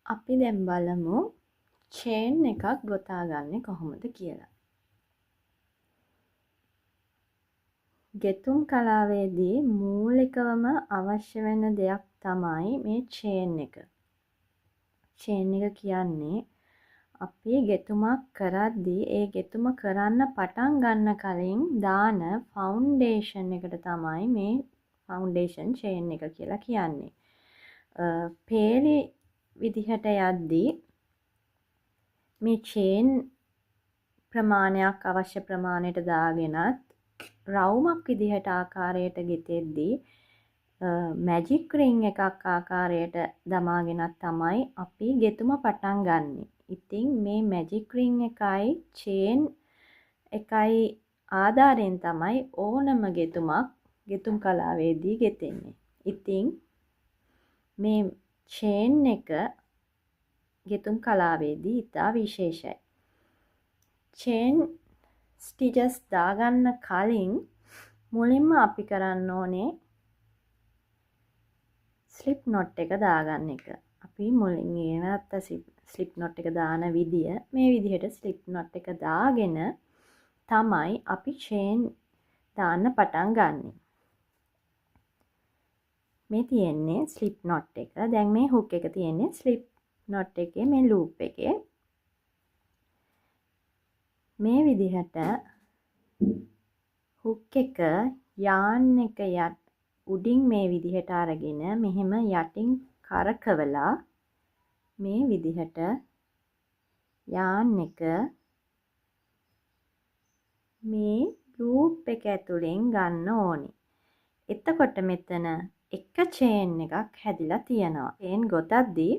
අපි දැන් බලමු චේන් එකක් ගොතාගන්නේ කොහොමද කියලා. ගෙතුම් කලාවේදී මූලිකවම අවශ්‍ය වෙන දෙයක් තමයි මේ චේන් එක. චේන් එක කියන්නේ අපි ගෙතුමක් කරද්දී ඒ ගෙතුම කරන්න පටන් ගන්න කලින් දාන ෆවුන්ඩේෂන් එකට තමයි මේ ෆවුන්ඩේෂන් චේන් එක කියලා කියන්නේ. පේලි විදිහට යද්දී මේ චේන් ප්‍රමාණයක් අවශ්‍ය ප්‍රමාණයට දාගෙනත් රවුමක් විදිහට ආකාරයට ගෙතෙද්දී මැජික් රින් එකක් ආකාරයට දමාගෙනත් තමයි අපි ගෙතුම පටන් ගන්නෙ. ඉතින් මේ මැජික් රින් එකයි චේන් එකයි ආධාරයෙන් තමයි ඕනම ගෙතුමක් ගෙතුම් කලාවේදී ගෙතෙන්නේ. ඉතින් මේ චේන් එක ගෙතුම් කලාවේදී ඉතා විශේෂයි. චේන් ස්ටිචස් දාගන්න කලින් මුලින්ම අපි කරන්න ඕනේ ස්ලිප් නොට් එක දාගන්න එක. අපි මුලින් ඉගෙනගත්ත ස්ලිප් නොට් එක දාන විදිය මේ විදිහට ස්ලිප් නොට් එක දාගෙන තමයි අපි චේන් දාන්න පටන් ගන්නෙ. මේ තියෙන්නේ ස්ලිප් නොට් එක. දැන් මේ හුක් එක තියෙන්නේ ස්ලිප් නොට් එකේ මේ ලූප් එකේ. මේ විදිහට හුක් එක යාන් එක උඩින් මේ විදිහට අරගෙන මෙහෙම යටින් කරකවලා මේ විදිහට යාන් එක මේ ලූප් එක ඇතුලෙන් ගන්න ඕනි. එතකොට මෙතන එක චේන් එකක් හැදිලා තියෙනවා. චේන් ගොතද්දී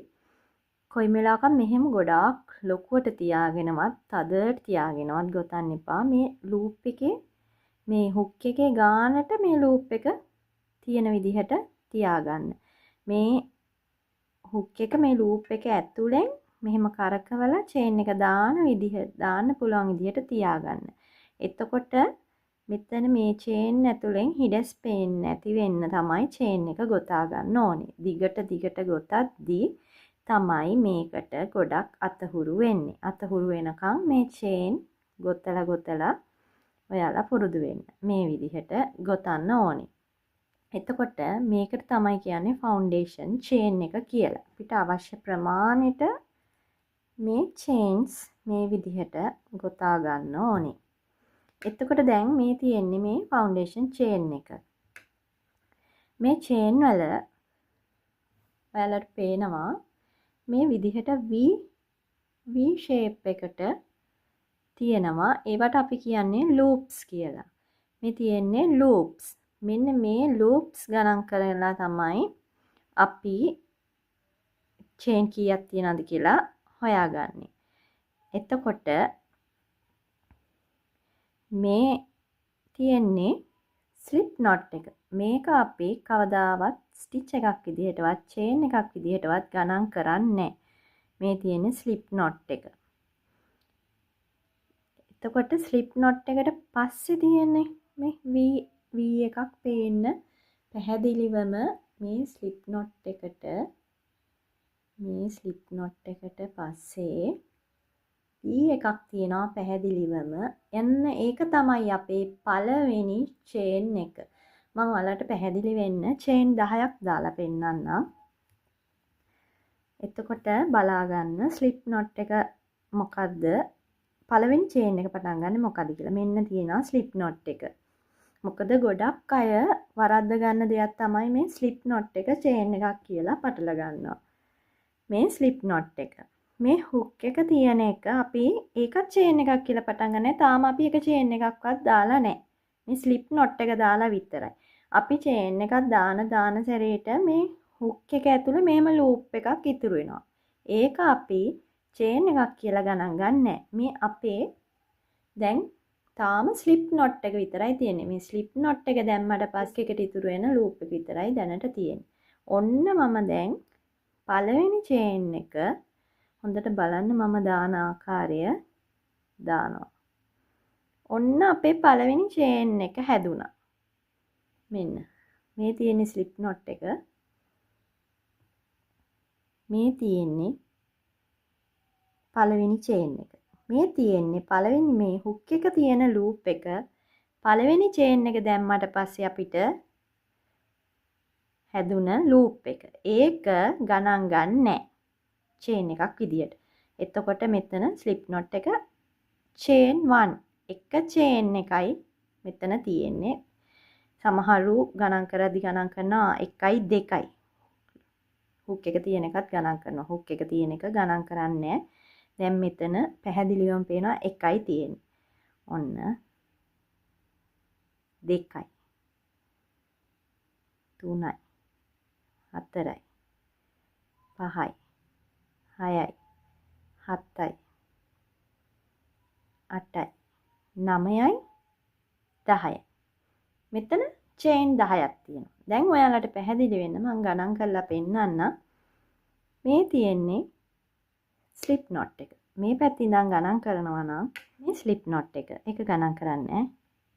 කොයි වෙලාවක මෙහෙම ගොඩාක් ලොකුවට තියාගෙනවත් තදට තියාගෙනවත් ගොතන්න එපා. මේ ලූප් එකේ මේ හුක් එකේ ගානට මේ ලූප් එක තියෙන විදිහට තියාගන්න. මේ හුක් එක මේ ලූප් එක ඇතුලෙන් මෙහෙම කරකවලා චේන් එක දාන්න පුළුවන් විදිහට තියාගන්න. එතකොට මෙතන මේ චේන් ඇතුලෙන් හිඩස් පේන්නේ නැති වෙන්න තමයි චේන් එක ගොතා ගන්න ඕනේ. දිගට ගොතද්දී තමයි මේකට ගොඩක් අතහුරු වෙන්නේ. අතහුරු වෙනකම් මේ චේන් ගොතලා ඔයාලා පුරුදු වෙන්න. මේ විදිහට ගොතන්න ඕනේ. එතකොට මේකට තමයි කියන්නේ ෆවුන්ඩේෂන් චේන් එක කියලා. අපිට අවශ්‍ය ප්‍රමාණයට මේ චේන්ස් මේ විදිහට ගොතා ගන්න ඕනේ. එතකොට දැන් මේ තියෙන්නේ මේ ෆවුන්ඩේෂන් චේන් එක. මේ චේන් වල ඔයාලට පේනවා මේ විදිහට V shape එකට තියෙනවා. ඒවට අපි කියන්නේ loops කියලා. මේ තියෙන්නේ loops. මෙන්න මේ loops ගණන් කරලා තමයි අපි චේන් කීයක් තියෙනවද කියලා හොයාගන්නේ. එතකොට මේ තියෙන්නේ ස්ලිප් නොට් එක. මේක අපි කවදාවත් ස්ටිච් එකක් විදිහටවත් චේන් එකක් විදිහටවත් ගණන් කරන්නේ. මේ තියෙන්නේ ස්ලිප් නොට් එක. එතකොට ස්ලිප් නොට් එකට පස්සේ තියෙන්නේ මේ V එකක් පේන්න පැහැදිලිවම මේ ස්ලිප් නොට් එකට පස්සේ V එකක් තියෙනවා පැහැදිලිවම. එන්න ඒක තමයි අපේ පළවෙනි චේන් එක. මම ඔයාලට පැහැදිලි වෙන්න චේන් 10ක් දාලා පෙන්නන්නම්. එතකොට බලා ගන්න ස්ලිප් නොට් එක මොකද්ද? පළවෙනි චේන් එක පටන් ගන්න මොකද්ද කියලා. මෙන්න තියෙනවා ස්ලිප් නොට් එක. මොකද ගොඩක් අය වරද්ද ගන්න දෙයක් තමයි මේ ස්ලිප් නොට් එක චේන් එකක් කියලා පටල ගන්නවා. මේ ස්ලිප් නොට් එක. මේ හුක් එක තියෙන එක අපි ඒකත් චේන් එකක් කියලා පටන් ගන්නෑ. තාම අපි එක චේන් එකක්වත් දාලා නැහැ. මේ ස්ලිප් නොට් එක දාලා විතරයි. අපි චේන් එකක් දාන සැරේට මේ හුක් එක ඇතුලේ මේම ලූප් එකක් ඉතුරු වෙනවා. ඒක අපි චේන් එකක් කියලා ගණන් ගන්නෑ. මේ අපේ දැන් තාම ස්ලිප් නොට් එක විතරයි තියෙන්නේ. මේ ස්ලිප් නොට් එක දැම්මට පස්සේ එකට ඉතුරු වෙන ලූප් එක විතරයි දැනට තියෙන්නේ. ඔන්න මම දැන් පළවෙනි චේන් එක හොඳට බලන්න මම දාන ආකාරය දානවා. ඔන්න අපේ පළවෙනි චේන් එක හැදුනා. මෙන්න මේ තියෙන්නේ ස්ලිප් නොට් එක. මේ තියෙන්නේ පළවෙනි චේන් එක. මේ තියෙන්නේ පළවෙනි මේ හුක් එක තියෙන ලූප් එක පළවෙනි චේන් එක දැම්මට පස්සේ අපිට හැදුන ලූප් එක. ඒක ගණන් ගන්නෑ චේන් එකක් විදියට. එතකොට මෙතන ස්ලිප් knot එක චේන් 1 එක චේන් එකයි මෙතන තියෙන්නේ. සමහරු ගණන් කරද්දි ගණන් කරනවා 1යි 2යි. හුක් එක තියෙන එකත් ගණන් කරනවා. හුක් එක තියෙන එක ගණන් කරන්නේ. දැන් මෙතන පැහැදිලිවම පේනවා 1යි තියෙන්නේ. ඔන්න 2යි 3යි 4යි 5යි 6යි 7යි 8යි 9යි 10යි. මෙතන චේන් 10ක් තියෙනවා. දැන් ඔයාලට පැහැදිලි වෙන්න මම ගණන් කරලා පෙන්නන්නම්. මේ තියෙන්නේ ස්ලිප් knot එක. මේ පැත්තේ ඉඳන් ගණන් කරනවා නම් මේ ස්ලිප් knot එක. ඒක ගණන් කරන්නේ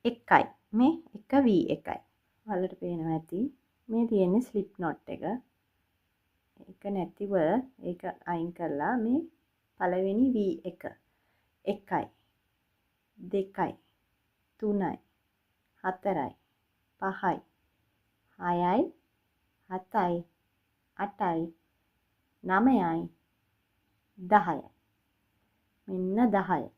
1යි. මේ 1 V1යි. ඔයාලට පේනවා ඇති. මේ තියෙන්නේ ස්ලිප් knot එක. ඒක නැතිව ඒක අයින් කරලා මේ පළවෙනි V1 1යි 2යි 3යි 4යි 5යි 6යි 7යි 8යි 9යි 10යි. මෙන්න 10යි.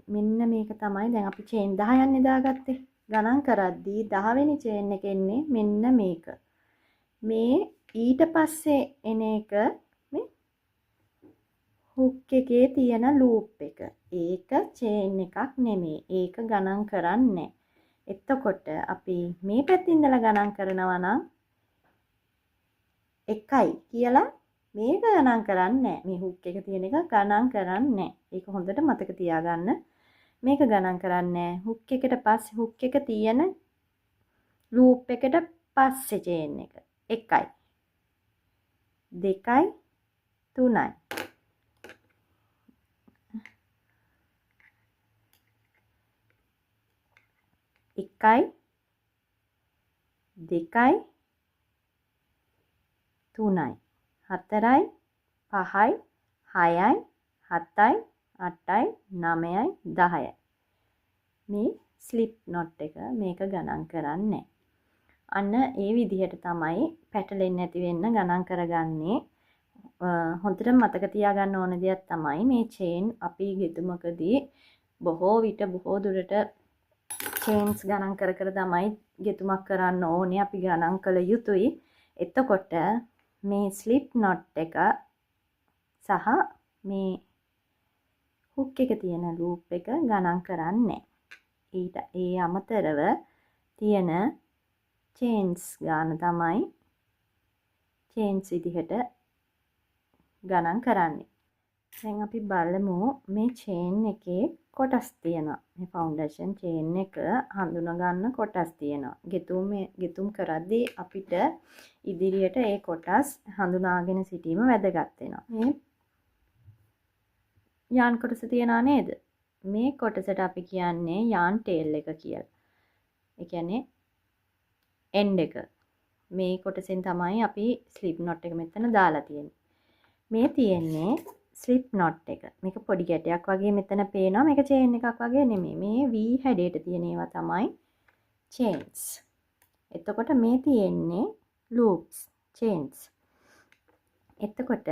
මෙන්න මේක තමයි දැන් අපි චේන් 10ක් දාගත්තේ. ගණන් කරද්දී 10 වෙනි චේන් එක එන්නේ මෙන්න මේක. මේ ඊට පස්සේ එන එක මේ හුක් එකේ තියෙන ලූප් එක. ඒක චේන් එකක් නෙමෙයි. ඒක ගණන් කරන්නේ. එතකොට අපි මේ පැත්තේ ඉඳලා ගණන් කරනවා නම් 1යි කියලා මේක ගණන් කරන්නේ. මේ හුක් එක තියෙන එක ගණන් කරන්නේ. ඒක හොඳට මතක තියාගන්න. මේක ගණන් කරන්නේ. හුක් එකට පස්සේ හුක් එක තියෙන ලූප් එකට පස්සේ චේන් එක. 1යි 2යි 3යි 1යි 2යි 3යි 4යි 5යි 6යි 7යි 8යි 9යි 10යි. මේ ස්ලිප් knot එක මේක ගණන් කරන්නේ. අන්න ඒ විදිහට තමයි පැටලෙන්නේ නැති වෙන්න ගණන් කරගන්නේ. හොඳට මතක තියාගන්න ඕන දෙයක් තමයි මේ චේන් අපි ගෙතුමකදී බොහෝ විට බොහෝ දුරට චේන්ස් ගණන් කර කර තමයි ගෙතුමක් කරන්න ඕනේ. අපි ගණන් කළ යුතුයි. එතකොට මේ ස්ලිප් knot එක සහ මේ හුක් එක තියෙන ලූප් එක ගණන් කරන්නේ. ඊට ඒ අමතරව තියෙන චේන්ස් ගාන තමයි චේන්ස් විදිහට ගණන් කරන්නේ. දැන් අපි බලමු මේ චේන් එකේ කොටස් තියෙනවා. මේ ෆවුන්ඩේෂන් චේන් එක හඳුනා ගන්න කොටස් තියෙනවා. ගෙතුම් කරද්දී අපිට ඉදිරියට ඒ කොටස් හඳුනාගෙන සිටීම වැදගත් වෙනවා. මේ යාන් කොටස තියනා නේද? මේ කොටසට අපි කියන්නේ යාන් ටේල් එක කියලා. ඒ කියන්නේ එන්ඩ් එක. මේ කොටසෙන් තමයි අපි ස්ලිප් knot එක මෙතන දාලා තියෙන්නේ. මේ තියෙන්නේ ස්ලිප් knot එක. මේක පොඩි ගැටයක් වගේ මෙතන පේනවා. මේක චේන් එකක් වගේ නෙමෙයි. මේ V හැඩයට තියෙන ඒවා තමයි chains. එතකොට මේ තියෙන්නේ loops, chains. එතකොට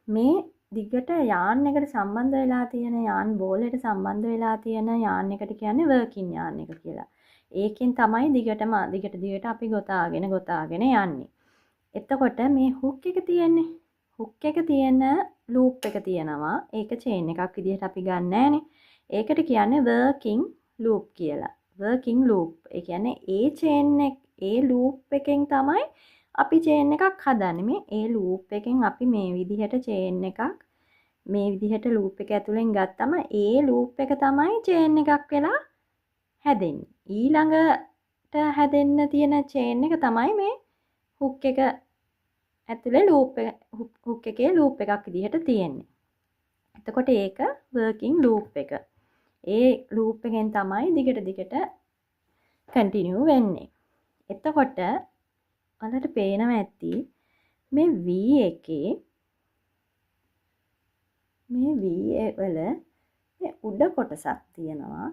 මේ දිගට යාන් එකට සම්බන්ධ වෙලා තියෙන යාන් බෝලයට සම්බන්ධ වෙලා තියෙන යාන් එකට කියන්නේ වර්කින් යාන් එක කියලා. ඒකෙන් තමයි දිගට අපි ගොතාගෙන යන්නේ. එතකොට මේ හුක් එක තියෙන්නේ. හුක් එක තියෙන ලූප් එක තියෙනවා. ඒක චේන් එකක් විදිහට අපි ගන්න නෑනේ. ඒකට කියන්නේ working loop කියලා. working loop. ඒ කියන්නේ ඒ ලූප් එකෙන් තමයි අපි චේන් එකක් හදන්නේ. ඒ ලූප් එකෙන් අපි මේ විදිහට චේන් එකක් මේ විදිහට ලූප් එක ඇතුලෙන් ගත්තම ඒ ලූප් එක තමයි චේන් එකක් වෙලා හැදෙන්නේ. ඊළඟට හැදෙන්න තියෙන චේන් එක තමයි මේ හුක් එක ඇතුලේ හුක් එකේ ලූප් එකක් විදිහට තියෙන්නේ. එතකොට ඒක working loop එක. ඒ ලූප් එකෙන් තමයි දිගට continue වෙන්නේ. එතකොට ඔයාලට පේනවා ඇති මේ V එකේ මේ V වල මේ උඩ කොටසක් තියෙනවා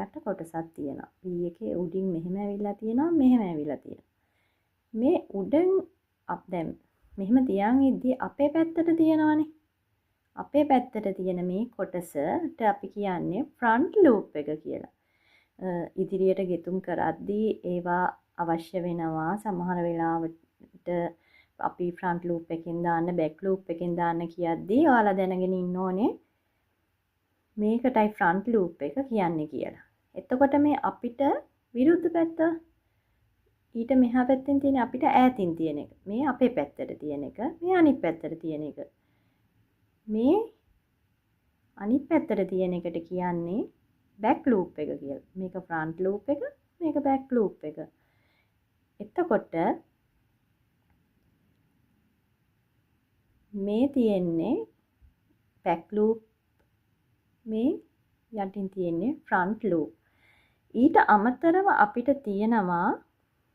යට කොටසක් තියෙනවා. V එකේ උඩින් මෙහෙම ඇවිල්ලා තියෙනවා මෙහෙම ඇවිල්ලා තියෙනවා. මේ උඩෙන් දැන් මෙහෙම තියන් ඉද්දි අපේ පැත්තට තියෙනවනේ. අපේ පැත්තට තියෙන මේ කොටසට අපි කියන්නේ ෆ්‍රන්ට් ලූප් එක කියලා. ඉදිරියට ගෙතුම් කරද්දී ඒවා අවශ්‍ය වෙනවා. සමහර වෙලාවට අපි ෆ්‍රන්ට් ලූප් එකෙන් දාන්න බැක් ලූප් එකෙන් දාන්න කියද්දී ඔයාලා දැනගෙන ඉන්න ඕනේ මේකටයි ෆ්‍රන්ට් ලූප් එක කියන්නේ කියලා. එතකොට මේ අපිට විරුද්ධ පැත්ත ඊට මෙහා පැත්තෙන් තියෙන අපිට ඈතින් තියෙන එක. මේ අපේ පැත්තට තියෙන එක. මේ අනිත් පැත්තට තියෙන එක. මේ අනිත් පැත්තට තියෙන එකට කියන්නේ බැක් ලූප් එක කියලා. මේක ෆ්‍රන්ට් ලූප් එක, මේක බැක් ලූප් එක. එතකොට මේ තියෙන්නේ බැක් ලූප්, මේ යටින් තියෙන්නේ ෆ්‍රන්ට් ලූප්. ඊට අමතරව අපිට තියෙනවා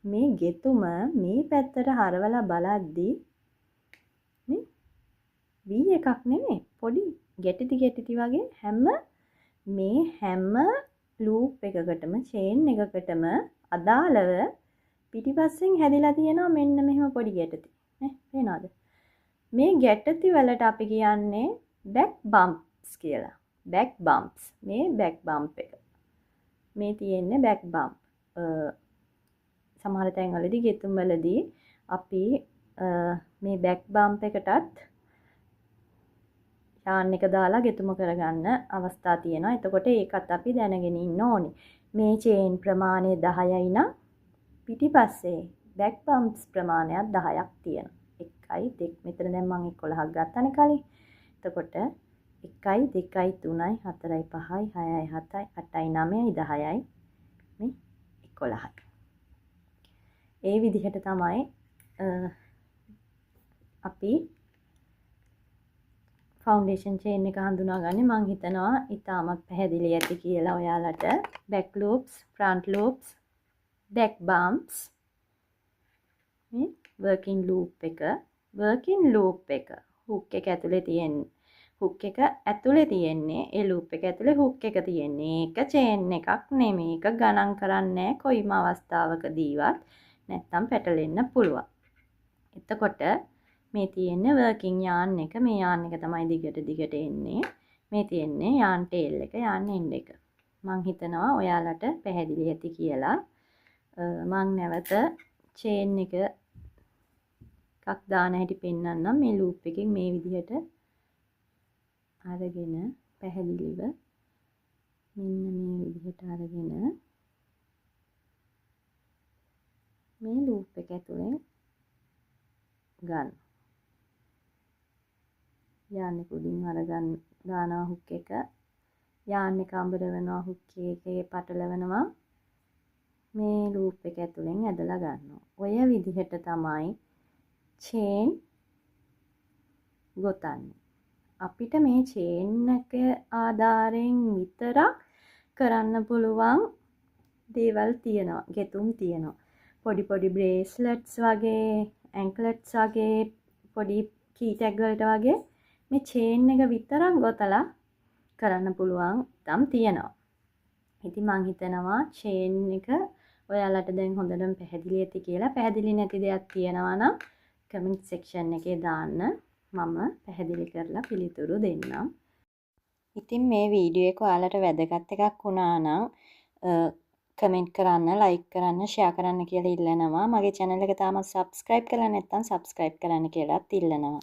මේ ගෙතුම මේ පැත්තට හරවලා බලද්දී මේ V එකක් නෙමෙයි පොඩි ගැටිති වගේ හැම ලූප් එකකටම චේන් එකකටම අදාළව පිටිපස්සෙන් හැදිලා තියෙනවා මෙන්න මෙහෙම පොඩි ගැටති නේ පේනවද මේ ගැටති වලට අපි කියන්නේ බැක් බම්ප්ස් කියලා බැක් බම්ප්ස් මේ බැක් බම්ප් එක මේ තියෙන්නේ බැක් බම්ප් සමහර තැන්වලදී ගෙතුම් වලදී අපි මේ බැක් බම්ප් එකටත් යාන් එක දාලා ගෙතුම කරගන්න අවස්ථා තියෙනවා. එතකොට ඒකත් අපි දැනගෙන ඉන්න ඕනේ. මේ චේන් ප්‍රමාණය 10යි නම් පිටිපස්සේ බැක් බම්ප්ස් ප්‍රමාණයක් 10ක් තියෙනවා. 1යි 2 මෙතන දැන් මම 11ක් ගත්තනේ කලින්. එතකොට 1යි 2යි 3යි 4යි 5යි 6යි 7යි 8යි 9යි 10යි මේ 11යි. ඒ විදිහට තමයි අපි ෆවුන්ඩේෂන් චේන් එක හඳුනාගන්නේ. මම හිතනවා ඉතාමත් පැහැදිලි ඇති කියලා ඔයාලට. Back loops, front loops, back bumps, මේ වර්කින් ලූප් එක, වර්කින් ලූප් එක හුක් එක ඇතුලේ තියෙන්නේ. හුක් එක ඇතුලේ තියෙන්නේ ඒ ලූප් එක ඇතුලේ හුක් එක තියෙන්නේ. ඒක චේන් එකක් නෙමෙයි. ඒක ගණන් කරන්නේ කොයිම අවස්ථාවකදීවත් නැත්තම් පැටලෙන්න පුළුවන්. එතකොට මේ තියෙන්නේ වර්කින් යාන් එක. මේ යාන් එක තමයි දිගට එන්නේ. මේ තියෙන්නේ යාන් ටේල් එක, යාන් එන්ඩ් එක. මං හිතනවා ඔයාලට පැහැදිලි ඇති කියලා. මං නැවත චේන් එකක් දාන හැටි පෙන්නන්නම්. මේ ලූප් එකෙන් මේ විදිහට අරගෙන පැහැදිලිව මෙන්න මේ විදිහට අරගෙන මේ ලූප් එක ඇතුලෙන් ගන්න. යාන් එක උඩින් අරගෙන දානවා හුක් එක. යාන් එක අඹරවනවා හුක් එකේ පටලවනවා. මේ ලූප් එක ඇතුලෙන් ඇදලා ගන්නවා. ඔය විදිහට තමයි චේන් ගොතන්නේ. අපිට මේ චේන් එක ආධාරයෙන් විතරක් කරන්න පුළුවන් දේවල් තියෙනවා. ගෙතුම් තියෙනවා. පොඩි බ්‍රේස්ලට්ස් වගේ, ඇන්ක්ලට්ස් වගේ, පොඩි කී ටැග් වලට වගේ මේ චේන් එක විතරක් ගොතලා කරන්න පුළුවන් තම් තියෙනවා. ඉතින් මං හිතනවා චේන් එක ඔයාලට දැන් හොඳටම පැහැදිලි ඇති කියලා. පැහැදිලි නැති දෙයක් තියෙනවා නම් කමෙන්ට් සෙක්ෂන් එකේ දාන්න. මම පැහැදිලි කරලා පිළිතුරු දෙන්නම්. ඉතින් මේ වීඩියෝ එක ඔයාලට වැදගත් එකක් වුණා නම් කමෙන්ට් කරන්න, ලයික් කරන්න, ෂෙයා කරන්න කියලා ඉල්ලනවා. මගේ channel එක තාම subscribe කරලා නැත්නම් subscribe කරන්න කියලාත් ඉල්ලනවා.